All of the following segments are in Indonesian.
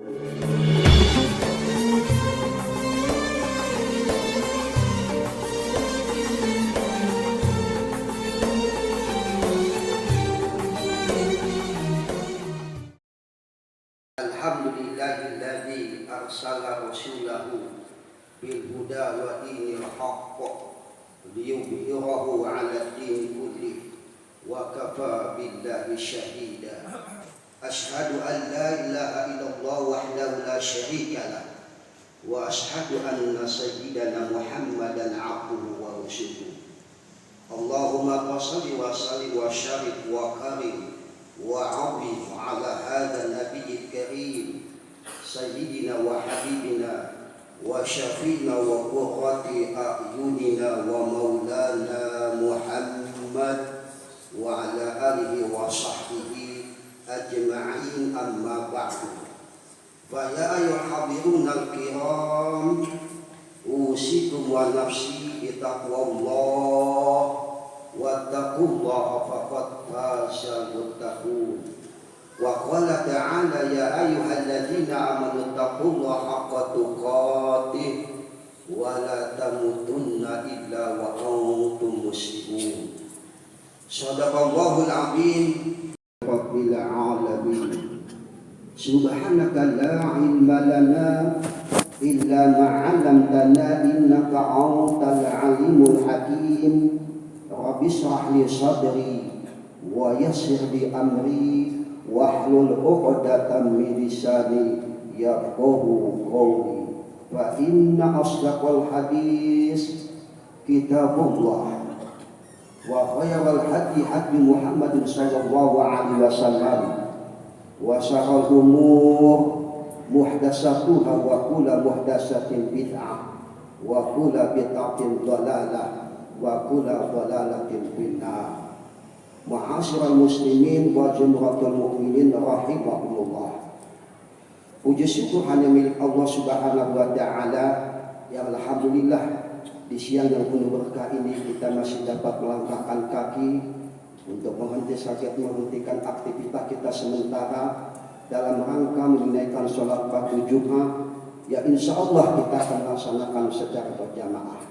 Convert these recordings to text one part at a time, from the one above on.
Alhamdulillahilladzi arsala rasulahu bil huda wa dinil haqq liyudhhirahu 'ala din kulli wa kafa billahi shahida. Asyhadu an la ilaha illallah wahdahu la syarika lah wa asyhadu anna sayyidana Muhammadan 'abduhu wa rasuluh. Allahumma shalli wa sallim wa sharif wa karim wa 'azim 'ala hadzal nabiyil karim sayyidina wa habibina wa syafi'ina wa qurrati a'yunina wa maulana Muhammad wa ala alihi wa sahbihi ajma'in, amma ba'du. Fa ya ayyuhal hadirunal kiram, usikum wa nafsi bi taqwallah wa taqullaha faqad fazal muttaqun. Wa qala ta'ala ya ayyuhalladzina amanu taqullaha haqqa tuqatih wa la tamutunna illa wa antum muslimun. Shadaqallahul azim. Rabbil alamin. Subhanaka la ilma lana illa ma 'allamtana innaka antal alimul hakim. Rabbi shrah li sadri wa yassir li amri wahlul 'uqdatam min lisani yafqahu qawli. Fa inna asdaqal hadis kitabullah wa khairal hadi hadi Muhammadin sallallahu alaihi wasallam wa syarrul umur muhdatsatuha wa kullu muhdatsatin bid'ah wa kullu bid'atin dhalalah wa kullu dhalalatin finnar. Ma'asyiral muslimin wa jumratul mu'minin rahimahumullah. Puji syukur hanya milik Allah Subhanahu wa taala. Ya alhamdulillah, di siang yang penuh berkah ini kita masih dapat melangkahkan kaki untuk menghentikan aktivitas kita sementara dalam rangka menunaikan sholat fardu Jumat. Ya insya Allah kita akan melaksanakan secara berjamaah.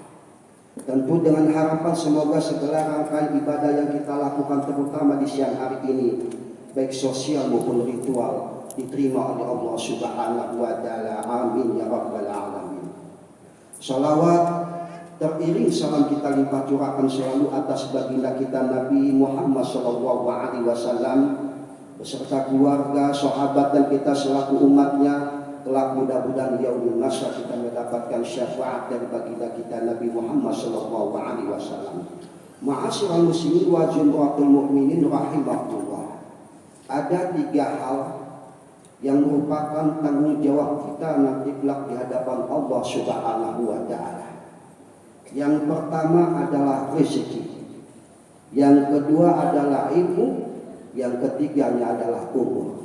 Tentu dengan harapan semoga segala rangkaian ibadah yang kita lakukan terutama di siang hari ini, baik sosial maupun ritual, diterima oleh Allah Subhanahu wa taala. Amin ya rabbal alamin. Salawat teriring salam kita limpah curahkan selalu atas baginda kita Nabi Muhammad sallallahu alaihi wasallam beserta keluarga, sahabat dan kita selaku umatnya. Kelak mudah-mudahan yaumul mahsyar kita mendapatkan syafaat dari baginda kita Nabi Muhammad sallallahu alaihi wasallam. Ma'asyiral muslimin wa jumratul mu'minin rahimahullah. Ada 3 hal yang merupakan tanggung jawab kita nanti kelak di hadapan Allah Subhanahu wa taala. Yang pertama adalah rezeki, yang kedua adalah ilmu, yang ketiganya adalah umur.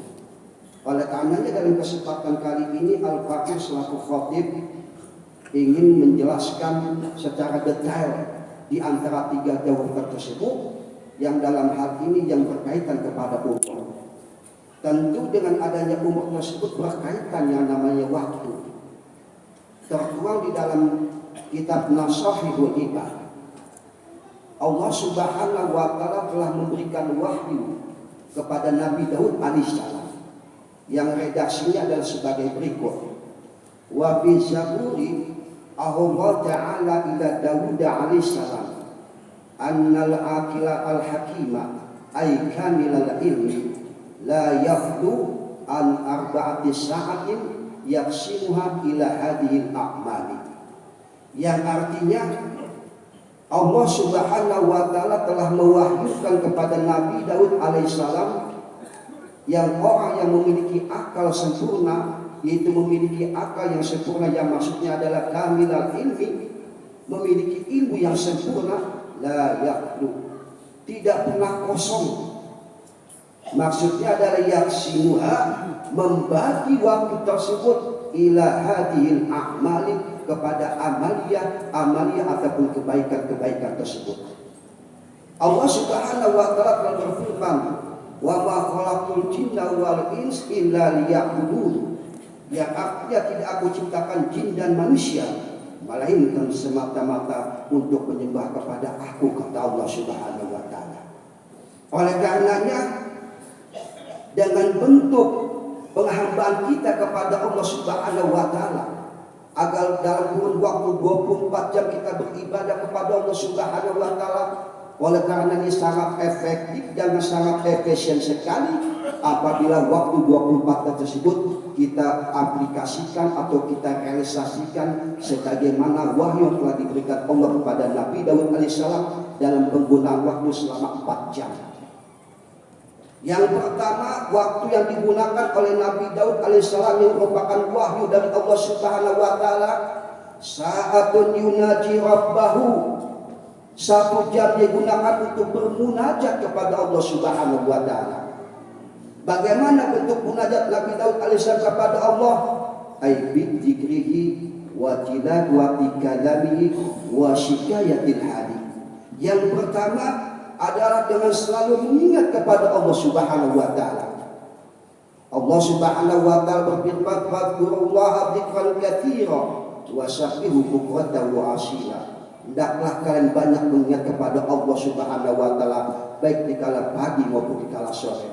Oleh karenanya dalam kesempatan kali ini Al-Faqih selaku khatib ingin menjelaskan secara detail di antara 3 jawab tersebut yang dalam hal ini yang berkaitan kepada umur. Tentu dengan adanya umur tersebut berkaitan yang namanya waktu. Tertuang di dalam kitab Nasahihul Ibad. Allah Subhanahu wa taala telah memberikan wahyu kepada Nabi Daud alaihissalam yang redaksinya adalah sebagai berikut. Wa fi zaburi Allah ta'ala ila Daud alaihissalam annal aqila al hakima ay kamilal ilmi la yafdu an arba'ati sa'atin yaksimuha ila hadhil a'mali. Yang artinya Allah Subhanahu wa taala telah mewahyukan kepada Nabi Daud alaihissalam yang orang yang memiliki akal sempurna, yaitu memiliki akal yang sempurna yang maksudnya adalah kamilal ilmi, memiliki ilmu yang sempurna, la yaqdu, tidak pernah kosong. Maksudnya adalah yaksimuha, membagi waktu tersebut ila hadhil a'mali, kepada amalia ataupun kebaikan tersebut. Allah Subhanahu wa taala telah berfirman, wa ma khalaqul jinna wal ins illa liya'budun. yang artinya tidak aku ciptakan jin dan manusia, melainkan semata-mata untuk menyembah kepada aku, kata Allah Subhanahu wa Ta'ala. Oleh karenanya, dengan bentuk penghambaan kita kepada Allah Subhanahu wa Ta'ala, agar dalam kurun waktu 24 jam kita beribadah kepada Allah Subhanahu wa Ta'ala, oleh karena ini sangat efektif dan sangat efisien sekali apabila waktu 24 jam tersebut kita aplikasikan atau kita realisasikan sebagaimana wahyu yang telah diberikan Allah kepada Nabi Daud alaihissalam dalam penggunaan waktu selama 4 jam. Yang pertama, waktu yang digunakan oleh Nabi Daud alaihissalam yang merupakan wahyu dari Allah Subhanahu wa Ta'ala, sa'atun yunaji rabbahu, 1 jam digunakan untuk bermunajat kepada Allah Subhanahu wa Ta'ala. Bagaimana bentuk munajat Nabi Daud alaihissalam kepada Allah? Ay bi dzikrihi wa tilawati kalamihi wa shikayatil hadi. Yang pertama adalah dengan selalu mengingat kepada Allah Subhanahu wa Ta'ala. Allah Subhanahu wa Ta'ala berfirman, "Fadhkurullaha dzikran katsira wa sabbihu bukratan wa asila." Hendaklah kalian banyak mengingat kepada Allah Subhanahu wa Ta'ala, baik di kala pagi maupun di kala sore.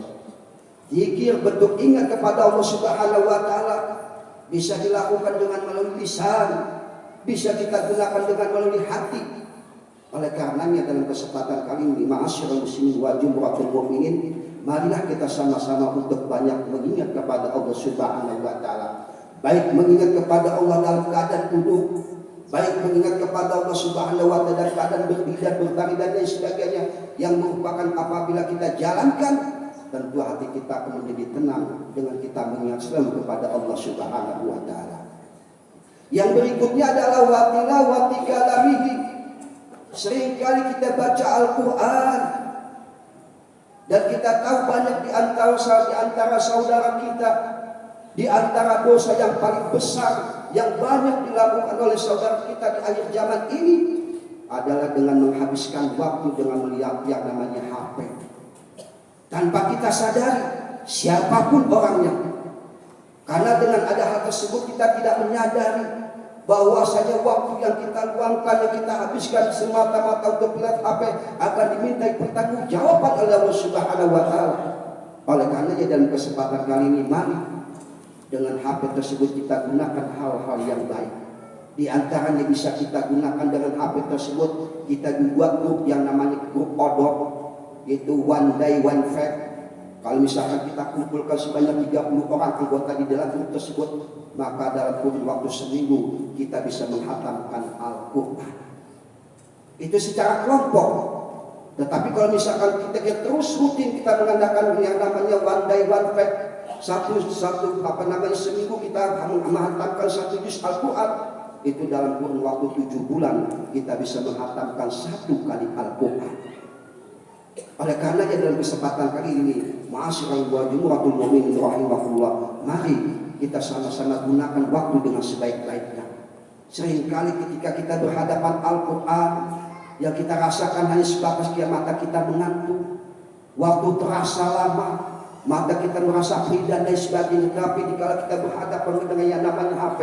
Zikir, bentuk ingat kepada Allah Subhanahu wa Ta'ala, bisa dilakukan dengan melalui lisan, bisa kita gunakan dengan melalui hati. Oleh karenanya dalam kesempatan kali ini, ma'asyiral muslimin wa jumratul mu'minin, marilah kita sama-sama untuk banyak mengingat kepada Allah Subhanahu wa Ta'ala. Baik mengingat kepada Allah dalam keadaan duduk, baik mengingat kepada Allah Subhanahu wa Ta'ala dalam keadaan berdiri dan berbaring dan lain sebagainya, yang merupakan apabila kita jalankan, tentu hati kita akan menjadi tenang dengan kita mengingat selalu kepada Allah Subhanahu wa Ta'ala. Yang berikutnya adalah watilawati kalamihi. Seringkali kita baca Al-Quran dan kita tahu banyak di antara saudara kita, di antara dosa yang paling besar yang banyak dilakukan oleh saudara kita di akhir zaman ini adalah dengan menghabiskan waktu dengan melihat yang namanya HP. Tanpa kita sadari siapapun orangnya. Karena dengan ada hal tersebut kita tidak menyadari bahwasanya waktu yang kita luangkan, yang kita habiskan semata-mata untuk melihat HP akan dimintai pertanggungjawaban oleh Allah Subhanahu wa Ta'ala. Oleh karenanya dalam kesempatan kali ini, mari dengan HP tersebut kita gunakan hal-hal yang baik. Di antaranya bisa kita gunakan dengan HP tersebut, kita buat grup yang namanya grup odok, yaitu one day one fact. Kalau misalkan kita kumpulkan sebanyak 30 orang anggota di dalam grup tersebut, maka dalam kurun waktu seminggu kita bisa menghatamkan Al-Quran. Itu secara kelompok. Tetapi kalau misalkan kita terus rutin kita mengadakan yang namanya one day one fact, seminggu kita menghatamkan 1 juz Al-Quran, itu dalam kurun waktu 7 bulan kita bisa menghatamkan 1 kali Al-Quran. Oleh karenanya dalam kesempatan kali ini, ma'asyiral jumratul mu'minin rahimahullah, mari kita sama-sama gunakan waktu dengan sebaik-baiknya. Seringkali ketika kita berhadapan Al-Quran, yang kita rasakan hanya sebatas mata kita mengantuk, waktu terasa lama, mata kita merasa free dan lain sebagainya. Tapi jika kita berhadapan dengan yang namanya HP,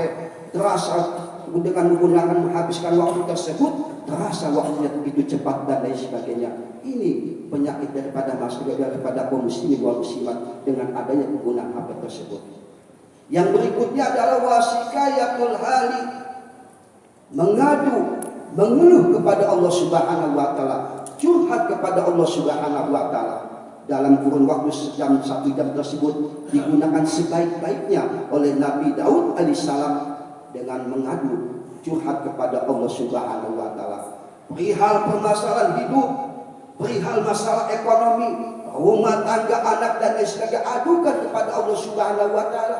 terasa dengan menggunakan menghabiskan waktu tersebut, terasa waktunya begitu cepat dan lain sebagainya. Ini penyakit daripada kaum muslimin wal muslimat dengan adanya penggunaan HP tersebut. Yang berikutnya adalah wasikayatul hali, mengadu, mengeluh kepada Allah Subhanahu wa Ta'ala, curhat kepada Allah Subhanahu wa Ta'ala. Dalam kurun waktu 1 jam tersebut digunakan sebaik-baiknya oleh Nabi Daud alaihissalam dengan mengadu, curhat kepada Allah Subhanahu wa Ta'ala. Perihal permasalahan hidup, perihal masalah ekonomi, rumah tangga, anak dan lain sebagainya, adukan kepada Allah Subhanahu wa Ta'ala.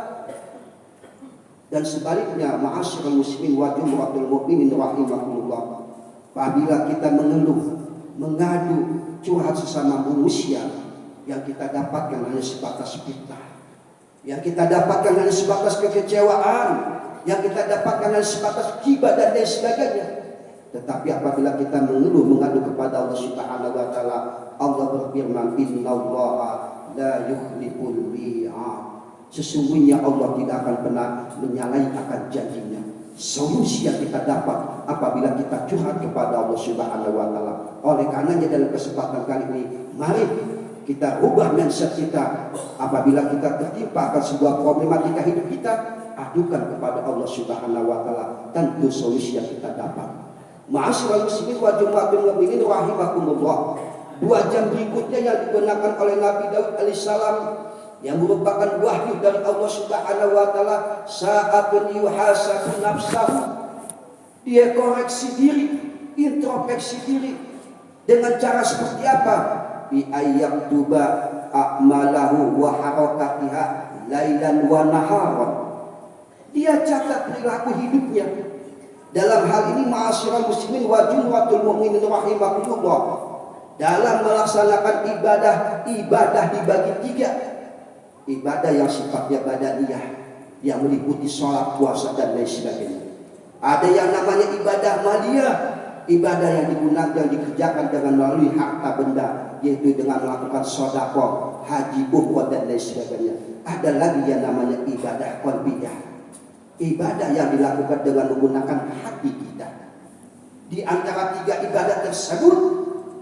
Dan sebaliknya, ma'asyiral muslimin wa jumratul mu'minin rahimahullah, apabila kita mengeluh, mengadu, curhat sesama manusia, yang kita dapatkan hanya sebatas fitnah, yang kita dapatkan hanya sebatas kekecewaan, yang kita dapatkan hanya sebatas gibah dan lain sebagainya. Tetapi apabila kita mengeluh, mengadu kepada Allah Subhanahu wa Ta'ala, Allah berfirman, innallaha la yukhliful mi'ad. Sesungguhnya Allah tidak akan pernah menyalahi akan janjinya. Solusi yang kita dapat apabila kita curhat kepada Allah Subhanahu wa Ta'ala. Oleh karenanya dalam kesempatan kali ini, mari kita ubah mindset kita. Apabila kita tertimpa akan sebuah problematika hidup kita, adukan kepada Allah Subhanahu wa Ta'ala. Tentu solusi yang kita dapat. Ma'asyiral muslimin wa jum'atul mu'minin rahimakumullah. 2 jam berikutnya yang digunakan oleh Nabi Daud alaihissalam, yang merupakan wahyu dari Allah Subhanahu wa Ta'ala, saatun yuhasabu nafsahu. Dia koreksi diri, introspeksi diri. Dengan cara seperti apa? Bi ayyaktuba a'malahu wa harakatiha lailan wa naharan. Dia catat perilaku hidupnya. Dalam hal ini ma'asyiral muslimin wa jum'atul mu'minin rahimakumullah, dalam melaksanakan ibadah dibagi 3. Ibadah yang sifatnya badaniyah, yang meliputi sholat, puasa, dan lain sebagainya. Ada yang namanya ibadah maliyah, ibadah yang dikerjakan dengan melalui harta benda, yaitu dengan melakukan sedekah, haji, umrah, dan lain sebagainya. Ada lagi yang namanya ibadah qalbiyah, ibadah yang dilakukan dengan menggunakan hati kita. Di antara 3 ibadah tersebut,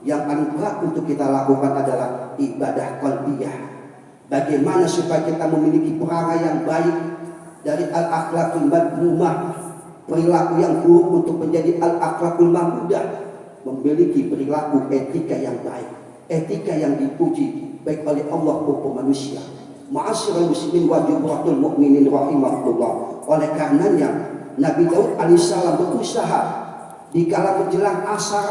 yang paling berat untuk kita lakukan adalah ibadah qalbiyah. Bagaimana supaya kita memiliki perangai yang baik, dari al-akhlakul madmumah, perilaku yang buruk untuk menjadi al-akhlakul mahmudah, memiliki perilaku etika yang baik, etika yang dipuji baik oleh Allah maupun manusia. Ma'asyiral muslimin wa jum'atul mu'minin rahimahullah. Oleh karenanya Nabi Daud alaihissalam berusaha di kala menjelang asar,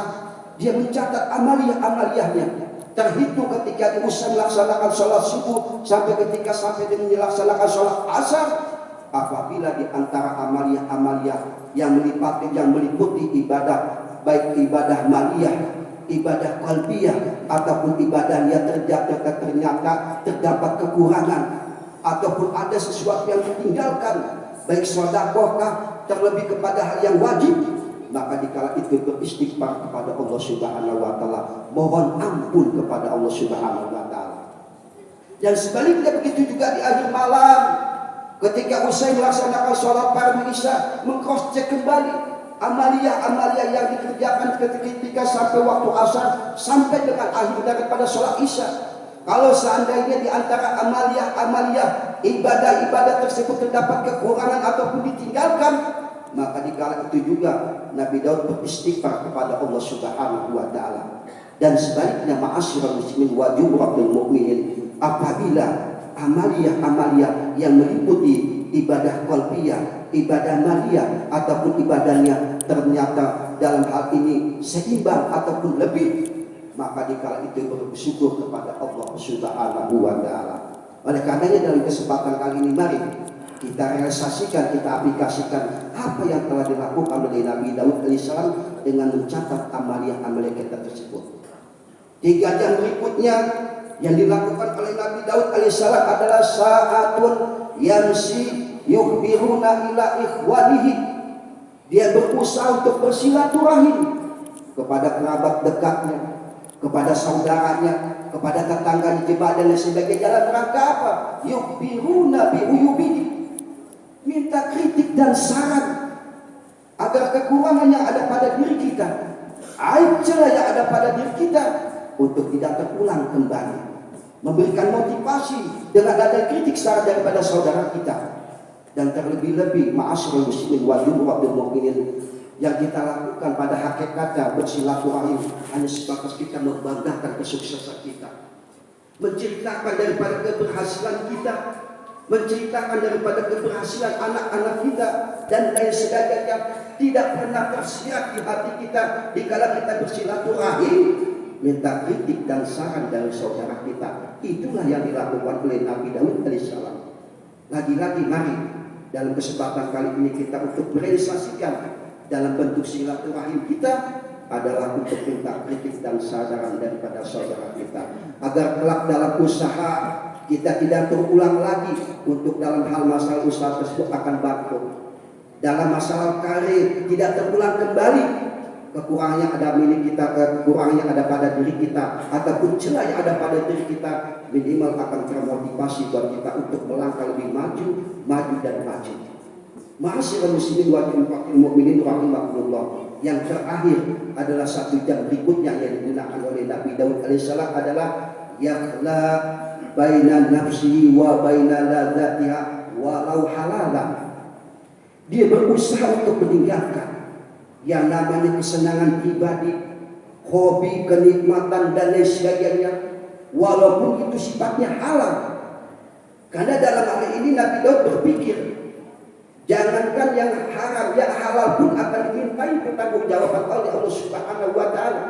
dia mencatat amaliyah-amaliyahnya. Terhitung ketika dia usai melaksanakan sholat subuh sampai dia melaksanakan sholat asar. Apabila di antara amaliyah-amaliyah yang meliputi ibadah, baik ibadah maliyah, ibadah qalbiyah, ataupun ibadah yang ternyata terdapat kekurangan, ataupun ada sesuatu yang ditinggalkan, baik sedekah terlebih kepada hal yang wajib, maka dikala itu beristighfar kepada Allah Subhanahu wa Ta'ala, mohon ampun kepada Allah Subhanahu wa Ta'ala. Dan sebaliknya begitu juga di akhir malam, ketika usai melaksanakan sholat fardu isya, meng-cross check kembali amaliyah-amaliyah yang dikerjakan ketika sampai waktu asar sampai dengan akhir daripada sholat isya. Kalau seandainya di antara amaliyah-amaliyah, ibadah-ibadah tersebut terdapat kekurangan ataupun ditinggalkan, maka dikala itu juga Nabi Daud beristighfar kepada Allah Subhanahu wa Ta'ala. Dan sebaliknya ma'asyiral muslimin wa jum'atul mu'minin, apabila amaliyah-amaliyah yang meliputi ibadah qalbiyah, ibadah maliyah, ataupun ibadahnya ternyata dalam hal ini seimbang ataupun lebih, maka dikala itu bersyukur kepada Allah Subhanahu wa Ta'ala. Oleh karenanya dalam kesempatan kali ini, mari kita realisasikan, kita aplikasikan apa yang telah dilakukan oleh Nabi Daud alaihissalam dengan mencatat amaliyah-amaliyah kita tersebut. 3 jam berikutnya yang dilakukan oleh Nabi Daud alaihissalam adalah saatun yamsi yukhbiruna ila ikhwanihi. Dia berusaha untuk bersilaturahim kepada kerabat dekatnya, kepada saudaranya, kepada tetangga di jemaah dan sebagainya. Dalam rangka apa? Yukhbiruna bi uyubihi, minta kritik dan saran agar kekurangan yang ada pada diri kita, aib celah yang ada pada diri kita, untuk tidak terulang kembali. Memberikan motivasi dengan ada kritik saran daripada saudara kita. Dan terlebih-lebih ma'asyiral muslimin wa jum'atul mu'minin, yang kita lakukan pada hakikatnya bersilaturahim hanya sebatas kita membanggakan kesuksesan kita, menceritakan daripada keberhasilan kita, menceritakan daripada keberhasilan anak-anak kita dan lain sebagainya. Tidak pernah tersirat di hati kita dikala kita bersilaturahim minta kritik dan saran dari saudara kita. Itulah yang dilakukan oleh Nabi Daud alaihissalam. Lagi-lagi mari dalam kesempatan kali ini kita untuk merealisasikan dalam bentuk silaturahim kita adalah untuk minta kritik dan saran daripada saudara kita, agar kelak dalam usaha kita tidak terulang lagi untuk dalam hal masalah usaha tersebut akan bangkrut. Dalam masalah karir tidak terulang kembali kekurangan yang ada milik kita, kekurangan yang ada pada diri kita, ataupun celah yang ada pada diri kita, minimal akan termotivasi buat kita untuk melangkah lebih maju dan maju. Ma'asyiral muslimin wal mu'minin rahimakumullah. Yang terakhir adalah 1 jam berikutnya yang digunakan oleh Nabi Daud alaihissalam adalah yakhla baina nafsihi wa baina ladzatiha walau halalan. Dia berusaha untuk meninggalkan yang namanya kesenangan pribadi, hobi, kenikmatan dan lain sebagainya, walaupun itu sifatnya halal. Karena dalam hal ini Nabi Daud berpikir, jangankan yang haram, yang halal pun akan dimintai pertanggungjawaban oleh Allah Subhanahu wa taala.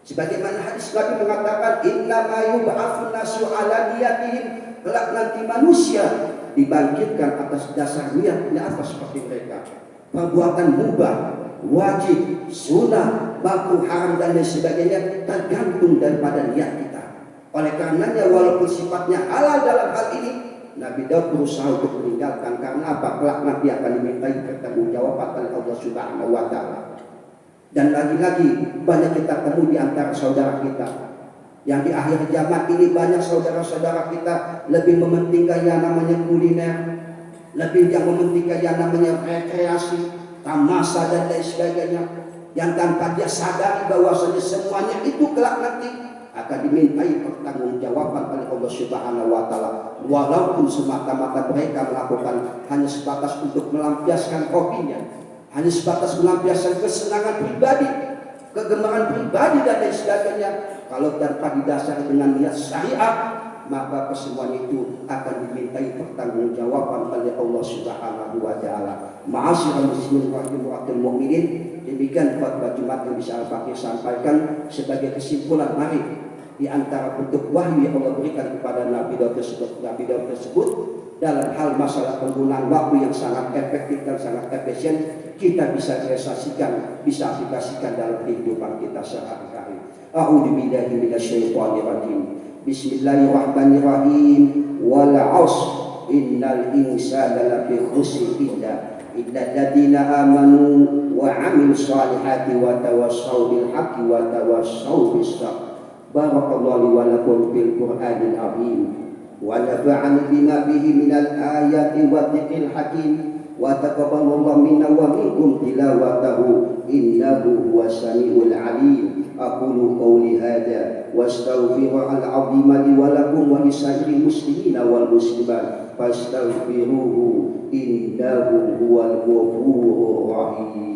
Sebagaimana hadis Nabi mengatakan, inna ma yub'atsun nasu ala niyatihim, kelak nanti manusia dibangkitkan atas dasar niatnya apa seperti mereka. Perbuatan mubah, wajib, sunnah, makruh, haram dan lain sebagainya tergantung daripada niat kita. Oleh karenanya walaupun sifatnya halal dalam hal ini, Nabi Daud berusaha untuk meninggalkan. Karena apa? Kelak nanti akan dimintai pertanggungjawaban oleh Allah Subhanahu wa taala. Dan lagi-lagi banyak kita temui di antara saudara kita yang di akhir zaman ini, banyak saudara-saudara kita lebih mementingkan yang namanya kuliner, lebih yang mementingkan yang namanya rekreasi, tamasa dan lain sebagainya, yang tanpa dia sadari bahwasanya semuanya itu kelak nanti akan dimintai pertanggungjawaban oleh Allah Subhanahu wa taala. Walaupun semata-mata mereka melakukan hanya sebatas untuk melampiaskan hobinya, hanya sebatas melampiaskan kesenangan pribadi, kegemaran pribadi dan lain sebagainya, kalau tanpa didasari dengan niat syariat, maka kesemuanya itu akan dimintai pertanggungjawaban oleh Allah Subhanahu wa taala. Ma'asyiral muslimin wal mu'minin, demikian khutbah Jumat yang bisa Al-Fakih sampaikan sebagai kesimpulan. Mari di antara bentuk wahyu yang Allah berikan kepada Nabi Daud tersebut dalam hal masalah penggunaan waktu yang sangat efektif dan sangat efisien, kita bisa realisasikan, bisa aplikasikan dalam kehidupan kita sehari-hari. A'udzu billahi minasyaitonir rajim. Bismillahirrahmanirrahim. Wal 'ashr innal insana lafi khusr illa alladziina aamanu wa 'amilus shalihati wa tawassaw bil haqqi wa tawassaw bis sabr. Barakallahu li wa lakum fil Qur'anil azim wa nafa'ani bima fihi minal ayati wa dzikril hakim wa taqabbalallahu minna wa minkum tilawatahu innahu huwas samiul alim. Aqulu qawli hadza wastaghfirullahal azim li wa lakum wa lisairil muslimina wal muslimat fastaghfiruhu innahu huwal ghafurur rahim.